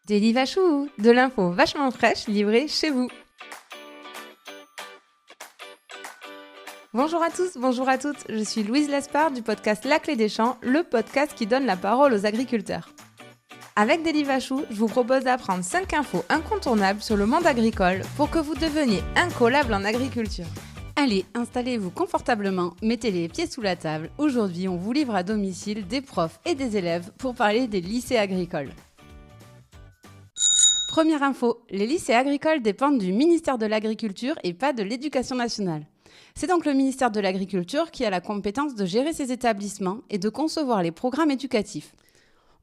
Daily Vachou, de l'info vachement fraîche livrée chez vous. Bonjour à tous, bonjour à toutes, je suis Louise Lespard du podcast La Clé des Champs, le podcast qui donne la parole aux agriculteurs. Avec Daily Vachou, je vous propose d'apprendre 5 infos incontournables sur le monde agricole pour que vous deveniez incollable en agriculture. Allez, installez-vous confortablement, mettez les pieds sous la table. Aujourd'hui, on vous livre à domicile des profs et des élèves pour parler des lycées agricoles. Première info, les lycées agricoles dépendent du ministère de l'Agriculture et pas de l'Éducation nationale. C'est donc le ministère de l'Agriculture qui a la compétence de gérer ces établissements et de concevoir les programmes éducatifs.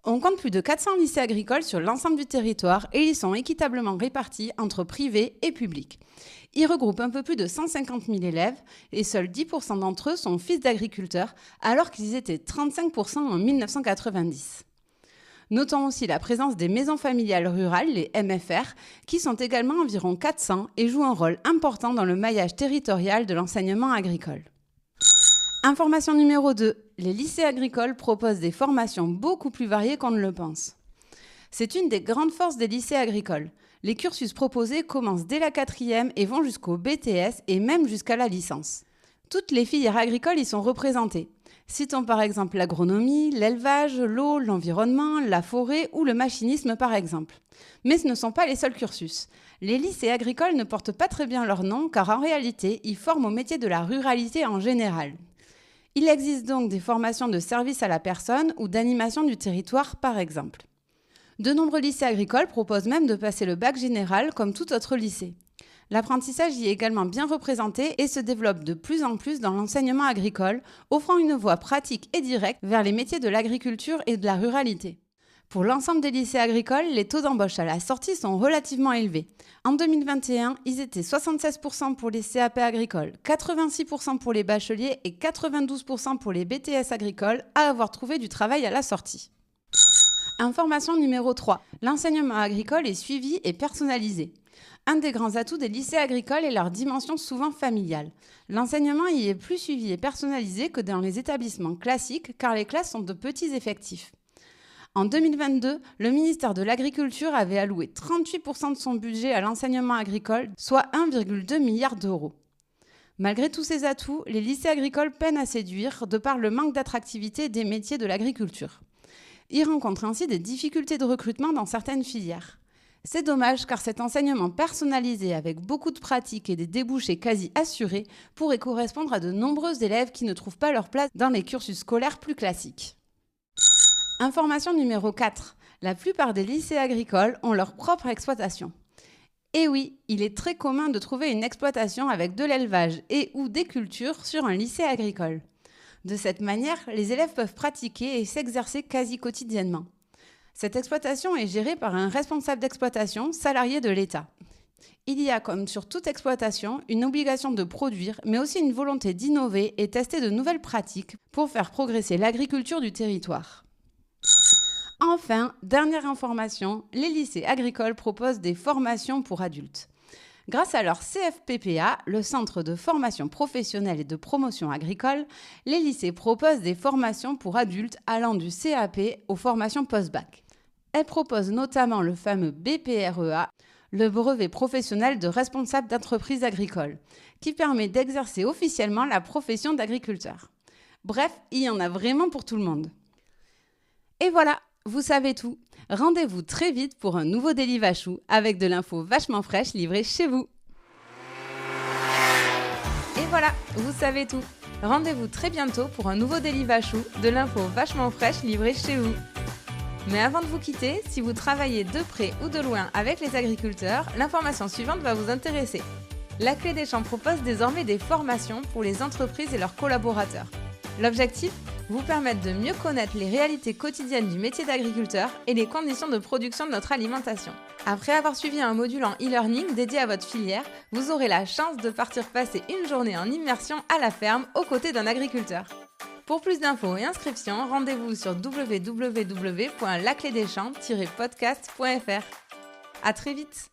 On compte plus de 400 lycées agricoles sur l'ensemble du territoire et ils sont équitablement répartis entre privés et publics. Ils regroupent un peu plus de 150 000 élèves et seuls 10% d'entre eux sont fils d'agriculteurs alors qu'ils étaient 35% en 1990. Notons aussi la présence des maisons familiales rurales, les MFR, qui sont également environ 400 et jouent un rôle important dans le maillage territorial de l'enseignement agricole. Information numéro 2. Les lycées agricoles proposent des formations beaucoup plus variées qu'on ne le pense. C'est une des grandes forces des lycées agricoles. Les cursus proposés commencent dès la 4e et vont jusqu'au BTS et même jusqu'à la licence. Toutes les filières agricoles y sont représentées. Citons par exemple l'agronomie, l'élevage, l'eau, l'environnement, la forêt ou le machinisme par exemple. Mais ce ne sont pas les seuls cursus. Les lycées agricoles ne portent pas très bien leur nom car en réalité, ils forment au métier de la ruralité en général. Il existe donc des formations de service à la personne ou d'animation du territoire par exemple. De nombreux lycées agricoles proposent même de passer le bac général comme tout autre lycée. L'apprentissage y est également bien représenté et se développe de plus en plus dans l'enseignement agricole, offrant une voie pratique et directe vers les métiers de l'agriculture et de la ruralité. Pour l'ensemble des lycées agricoles, les taux d'embauche à la sortie sont relativement élevés. En 2021, ils étaient 76% pour les CAP agricoles, 86% pour les bacheliers et 92% pour les BTS agricoles à avoir trouvé du travail à la sortie. Information numéro 3. L'enseignement agricole est suivi et personnalisé. Un des grands atouts des lycées agricoles est leur dimension souvent familiale. L'enseignement y est plus suivi et personnalisé que dans les établissements classiques car les classes sont de petits effectifs. En 2022, le ministère de l'Agriculture avait alloué 38% de son budget à l'enseignement agricole, soit 1,2 milliard d'euros. Malgré tous ces atouts, les lycées agricoles peinent à séduire de par le manque d'attractivité des métiers de l'agriculture. Ils rencontrent ainsi des difficultés de recrutement dans certaines filières. C'est dommage car cet enseignement personnalisé avec beaucoup de pratiques et des débouchés quasi assurés pourrait correspondre à de nombreux élèves qui ne trouvent pas leur place dans les cursus scolaires plus classiques. Information numéro 4. La plupart des lycées agricoles ont leur propre exploitation. Et oui, il est très commun de trouver une exploitation avec de l'élevage et ou des cultures sur un lycée agricole. De cette manière, les élèves peuvent pratiquer et s'exercer quasi quotidiennement. Cette exploitation est gérée par un responsable d'exploitation salarié de l'État. Il y a, comme sur toute exploitation, une obligation de produire, mais aussi une volonté d'innover et tester de nouvelles pratiques pour faire progresser l'agriculture du territoire. Enfin, dernière information, les lycées agricoles proposent des formations pour adultes. Grâce à leur CFPPA, le Centre de formation professionnelle et de promotion agricole, les lycées proposent des formations pour adultes allant du CAP aux formations post-bac. Elles proposent notamment le fameux BPREA, le brevet professionnel de responsable d'entreprise agricole, qui permet d'exercer officiellement la profession d'agriculteur. Bref, il y en a vraiment pour tout le monde. Et voilà, vous savez tout. Rendez-vous très vite pour un nouveau Daily Vachou avec de l'info vachement fraîche livrée chez vous. Et voilà, vous savez tout. Rendez-vous très bientôt pour un nouveau Daily Vachou, de l'info vachement fraîche livrée chez vous. Mais avant de vous quitter, si vous travaillez de près ou de loin avec les agriculteurs, l'information suivante va vous intéresser. La Clé des Champs propose désormais des formations pour les entreprises et leurs collaborateurs. L'objectif ? Vous permettre de mieux connaître les réalités quotidiennes du métier d'agriculteur et les conditions de production de notre alimentation. Après avoir suivi un module en e-learning dédié à votre filière, vous aurez la chance de partir passer une journée en immersion à la ferme aux côtés d'un agriculteur. Pour plus d'infos et inscriptions, rendez-vous sur www.laclédeschamps-podcast.fr. À très vite!